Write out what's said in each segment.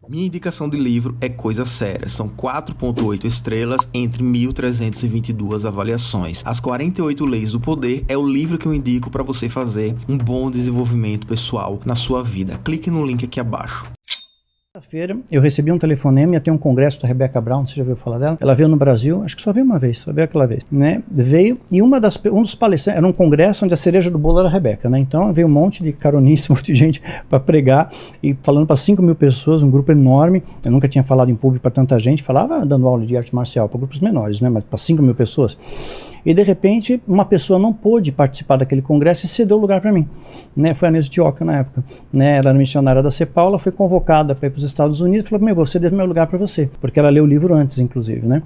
Minha indicação de livro é Coisa Séria. São 4.8 estrelas entre 1.322 avaliações. As 48 Leis do Poder é o livro que eu indico para você fazer um bom desenvolvimento pessoal na sua vida. Clique no link aqui abaixo. Feira, eu recebi um telefonema, ia ter um congresso da Rebecca Brown, você já ouviu falar dela? Ela veio no Brasil, acho que só veio uma vez, só veio aquela vez, né? Veio, e um dos palestrantes, era um congresso onde a cereja do bolo era a Rebecca, né? Então veio um monte de caronice, um monte de gente para pregar, e falando para 5.000 pessoas, um grupo enorme. Eu nunca tinha falado em público para tanta gente, falava dando aula de arte marcial para grupos menores, né? Mas para 5.000 pessoas. E de repente, uma pessoa não pôde participar daquele congresso e cedeu o lugar para mim, né? Foi a Neuza Tioca na época, né? Ela era missionária da CEPAL, ela foi convocada para ir para os Estados Unidos e falou: você deu meu lugar para você, porque ela leu o livro antes, inclusive, né?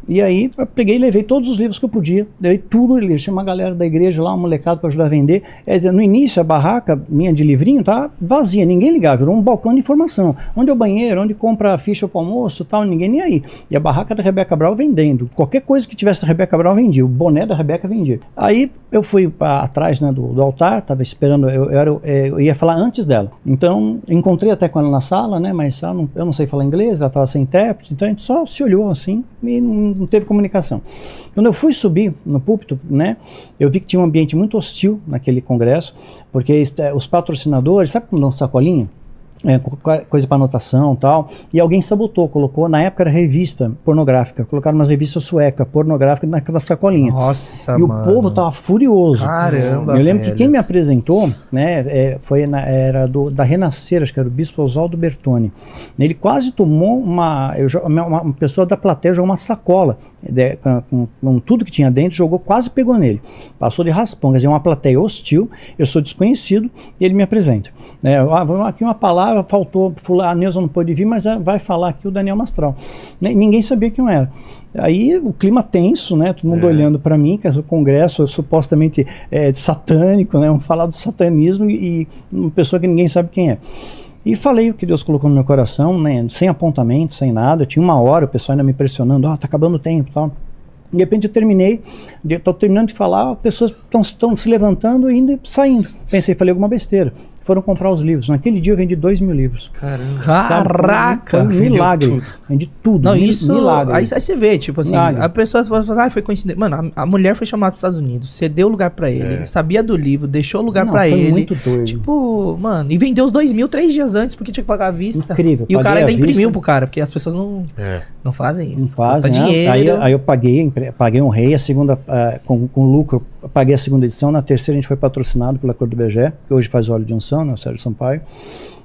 E aí eu peguei e levei todos os livros que eu podia, levei tudo, ele tinha uma galera da igreja lá, um molecado para ajudar a vender. Quer dizer, no início a barraca minha de livrinho tá vazia, ninguém ligava, virou um balcão de informação. Onde é o banheiro, onde compra a ficha para o almoço, tal, ninguém nem aí. E a barraca da Rebecca Brown vendendo, qualquer coisa que tivesse da Rebecca Brown vendia, o boné da Rebecca vendia. Aí eu fui atrás, né, do altar, tava esperando, eu ia falar antes dela. Então encontrei até com ela na sala, né, mas eu não sei falar inglês, ela estava sem intérprete, então a gente só se olhou assim e não teve comunicação. Quando eu fui subir no púlpito, né, eu vi que tinha um ambiente muito hostil naquele congresso, porque os patrocinadores, sabe como dão sacolinha? Coisa para anotação e tal, e alguém sabotou, colocou, na época era revista pornográfica, colocaram umas revistas suecas pornográficas naquela sacolinha. Nossa, e mano. O povo tava furioso. Caramba, eu lembro velho. que quem me apresentou, né, era da Renascer, acho que era o bispo Oswaldo Bertoni. Ele quase tomou uma pessoa da plateia jogou uma sacola com tudo que tinha dentro, jogou, quase pegou nele, passou de raspão. Quer dizer, uma plateia hostil, eu sou desconhecido, e ele me apresenta, aqui uma palavra, faltou, a Neuza não pôde vir, mas vai falar aqui o Daniel Mastral. Ninguém sabia quem eu era. Aí o clima tenso, né? Todo mundo olhando para mim, que é o congresso supostamente satânico, né? Vamos falar do satanismo e uma pessoa que ninguém sabe quem é. E falei o que Deus colocou no meu coração, né? Sem apontamento, sem nada. Eu tinha uma hora, o pessoal ainda me pressionando, tá acabando o tempo e tal. De repente eu terminei, estou terminando de falar, as pessoas estão se levantando e indo e saindo. Falei alguma besteira. Foram comprar os livros. Naquele dia eu vendi 2.000 livros. Caramba. Caraca! Foi um milagre. Vendi tudo. Não, isso. Milagre. Aí você vê, tipo assim, Milagre. a pessoa fala, foi coincidência. Mano, a mulher foi chamada para os Estados Unidos, cedeu o lugar pra ele, sabia do livro, deixou o lugar pra ele. Foi muito doido. Tipo, mano, e vendeu os 2.000 3 dias antes, porque tinha que pagar à vista. Incrível. E o cara ainda imprimiu vista. pro cara, porque as pessoas não fazem isso. Não fazem, custa né? dinheiro. Aí eu paguei um rei, a segunda, com lucro, paguei a segunda edição, na terceira a gente foi patrocinado pela Cor do Begé, que hoje faz óleo de unção, né, o Sérgio Sampaio.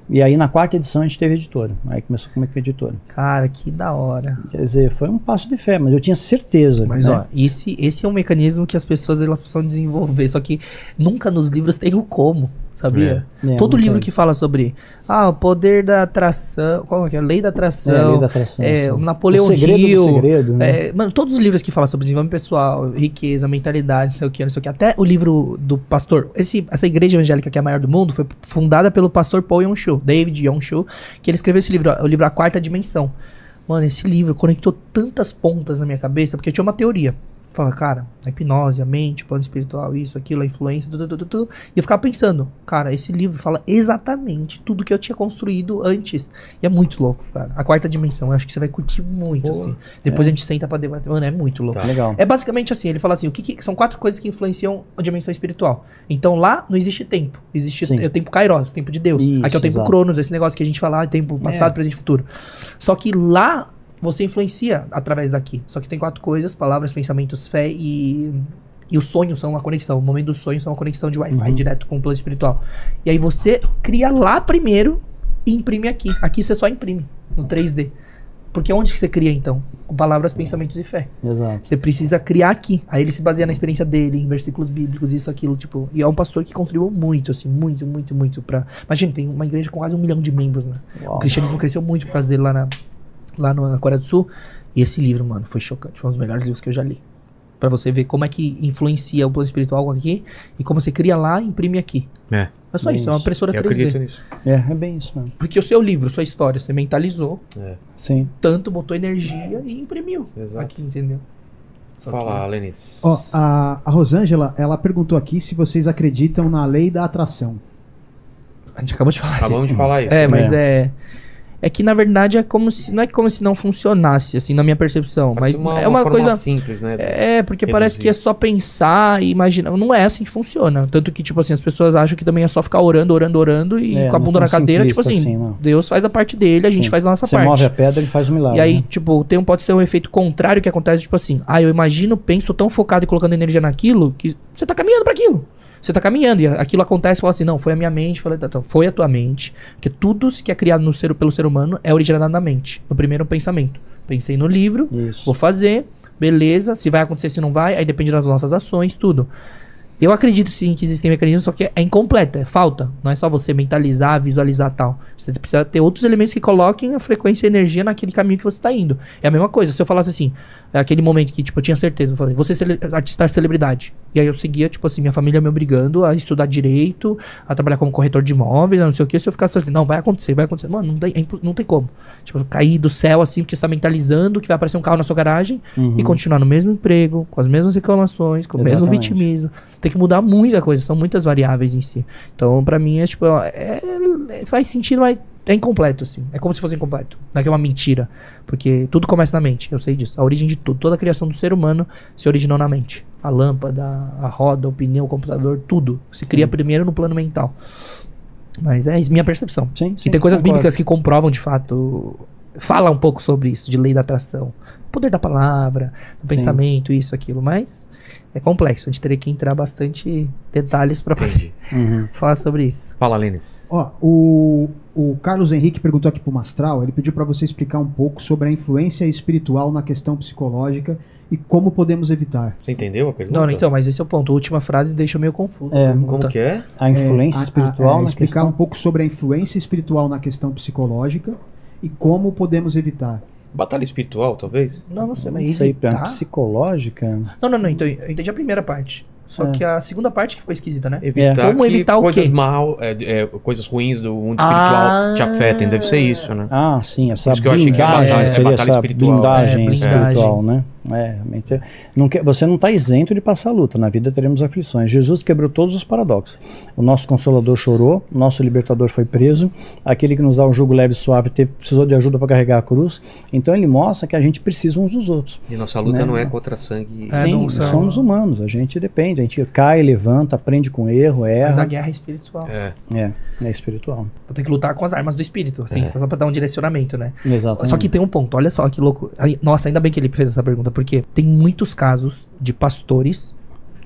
E aí na quarta edição a gente teve editora. Aí começou como editora. Cara, que da hora. Quer dizer, foi um passo de fé, mas eu tinha certeza. Mas né? ó, esse é um mecanismo que as pessoas elas precisam desenvolver. Só que nunca nos livros tem o como, sabia? Todo livro que fala sobre o poder da atração, qual que é? Lei da atração, lei da atração, o Napoleão o segredo Hill, do segredo, né? mano, todos os livros que falam sobre desenvolvimento pessoal, riqueza, mentalidade, não sei o que, até o livro do pastor, essa igreja evangélica que é a maior do mundo, foi fundada pelo pastor Paul Yong-Soo, David Yong-Soo, que ele escreveu esse livro, o livro A Quarta Dimensão. Mano, esse livro conectou tantas pontas na minha cabeça, porque eu tinha uma teoria. Fala, cara, a hipnose, a mente, o plano espiritual, isso, aquilo, a influência, tudo. E eu ficava pensando, cara, esse livro fala exatamente tudo que eu tinha construído antes. E é muito louco, cara. A Quarta Dimensão, eu acho que você vai curtir muito, assim. Depois a gente senta pra debater. Mano, é muito louco. Tá. Legal. É basicamente assim, ele fala assim, são 4 coisas que influenciam a dimensão espiritual. Então lá não existe tempo. Existe o tempo Kairos, o tempo de Deus. Isso, aqui é o tempo Cronos, esse negócio que a gente fala, tempo passado, presente e futuro. Só que lá você influencia através daqui. Só que tem 4 coisas: palavras, pensamentos, fé e os sonhos são uma conexão. O momento dos sonhos são uma conexão de Wi-Fi direto com o plano espiritual. E aí você cria lá primeiro e imprime aqui. Aqui você só imprime, no 3D. Porque onde que você cria então? Com palavras, pensamentos e fé. Exato. Você precisa criar aqui. Aí ele se baseia na experiência dele, em versículos bíblicos, isso, aquilo, tipo. E é um pastor que contribuiu muito, assim, muito pra... Imagina, tem uma igreja com quase 1 milhão de membros, né? Uau. O cristianismo cresceu muito por causa dele lá na Coreia do Sul. E esse livro, mano, foi chocante. Foi um dos melhores livros que eu já li. Pra você ver como é que influencia o plano espiritual aqui e como você cria lá e imprime aqui. É só isso, é uma impressora 3D. Eu acredito nisso. É bem isso mesmo. Porque o seu livro, sua história, você mentalizou, Sim. tanto botou energia e imprimiu. Exato. Aqui, entendeu? Fala, Lenice. Ó, a Rosângela, ela perguntou aqui se vocês acreditam na lei da atração. A gente acabou de falar. Acabamos de falar isso. Mas é É que, na verdade, não é como se não funcionasse, assim, na minha percepção. Parece Mas é uma forma coisa simples, né? porque parece que é só pensar e imaginar. Não é assim que funciona. Tanto que, tipo assim, as pessoas acham que também é só ficar orando e com a bunda na cadeira, tipo assim, Deus faz a parte dele, a gente faz a nossa parte. Você move a pedra, ele faz o milagre. E aí, tipo, pode ter um efeito contrário que acontece, tipo assim, eu imagino, penso tão focado e colocando energia naquilo, que você tá caminhando pra aquilo. Você tá caminhando e aquilo acontece e fala assim, não, foi a minha mente. Então, foi a tua mente. Porque tudo que é criado pelo ser humano é originado na mente, no primeiro pensamento. Pensei no livro, vou fazer, beleza, se vai acontecer, se não vai, aí depende das nossas ações, tudo. Eu acredito sim que existem mecanismos, só que é incompleto, é falta. Não é só você mentalizar, visualizar tal. Você precisa ter outros elementos que coloquem a frequência e a energia naquele caminho que você tá indo. É a mesma coisa, se eu falasse assim, aquele momento que, tipo, eu tinha certeza, eu falei, você artista celebridade. E aí eu seguia, tipo assim, minha família me obrigando a estudar direito, a trabalhar como corretor de imóveis, não sei o que. Se eu ficasse assim, não, vai acontecer. Mano, não tem como. Tipo, cair do céu assim, porque você tá mentalizando que vai aparecer um carro na sua garagem e continuar no mesmo emprego, com as mesmas reclamações, com o mesmo vitimismo. Tem que mudar muita coisa, são muitas variáveis em si. Então, pra mim, é tipo, faz sentido, mas é incompleto, assim. É como se fosse incompleto. Não é que é uma mentira. Porque tudo começa na mente, eu sei disso. A origem de tudo, toda a criação do ser humano se originou na mente. A lâmpada, a roda, o pneu, o computador, tudo. Se cria primeiro no plano mental. Mas é minha percepção. Sim, e tem coisas bíblicas que comprovam, de fato, fala um pouco sobre isso, de lei da atração. O poder da palavra, do pensamento, isso, aquilo. Mas é complexo, a gente teria que entrar bastante detalhes pra poder falar sobre isso. Fala, Lênis. Ó, o Carlos Henrique perguntou aqui pro Mastral, ele pediu para você explicar um pouco sobre a influência espiritual na questão psicológica e como podemos evitar. Você entendeu a pergunta? Não, então, mas esse é o ponto. A última frase deixa meio confuso. Como que é? A influência espiritual na explicar questão... um pouco sobre a influência espiritual na questão psicológica e como podemos evitar. Batalha espiritual, talvez? Não sei, Não mas sei, evitar? psicológica... Não, então eu entendi a primeira parte. Só que a segunda parte que ficou esquisita, né? Evitar Como evitar o coisas quê? coisas ruins do mundo espiritual te afetem, deve ser isso, né? Ah, sim, essa Por isso que eu achei que blindagem, seria batalha essa espiritual. blindagem blindagem. espiritual, né? Você não está isento de passar luta, na vida teremos aflições. Jesus quebrou todos os paradoxos. O nosso Consolador chorou, o nosso Libertador foi preso, aquele que nos dá um jugo leve e suave precisou de ajuda para carregar a cruz. Então ele mostra que a gente precisa uns dos outros. E nossa luta não é contra sangue. Sim, somos humanos, a gente depende, a gente cai, levanta, aprende com erro, erra. Mas a guerra é espiritual. É espiritual. Então tem que lutar com as armas do espírito, assim, só pra dar um direcionamento, né? Exatamente. Só que tem um ponto, olha só que louco. Nossa, ainda bem que ele fez essa pergunta, porque tem muitos casos de pastores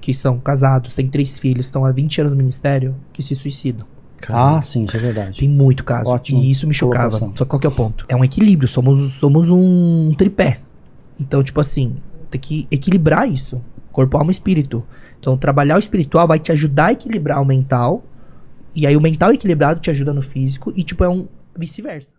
que são casados, têm 3 filhos, estão há 20 anos no ministério, que se suicidam. Ah, sim, isso é verdade. Tem muito caso. Ótimo. E isso me chocava. Colocação. Só que qual que é o ponto? É um equilíbrio, somos um tripé. Então, tipo assim, tem que equilibrar isso. Corpo, alma e espírito. Então, trabalhar o espiritual vai te ajudar a equilibrar o mental. E aí o mental equilibrado te ajuda no físico. E, tipo, é um vice-versa.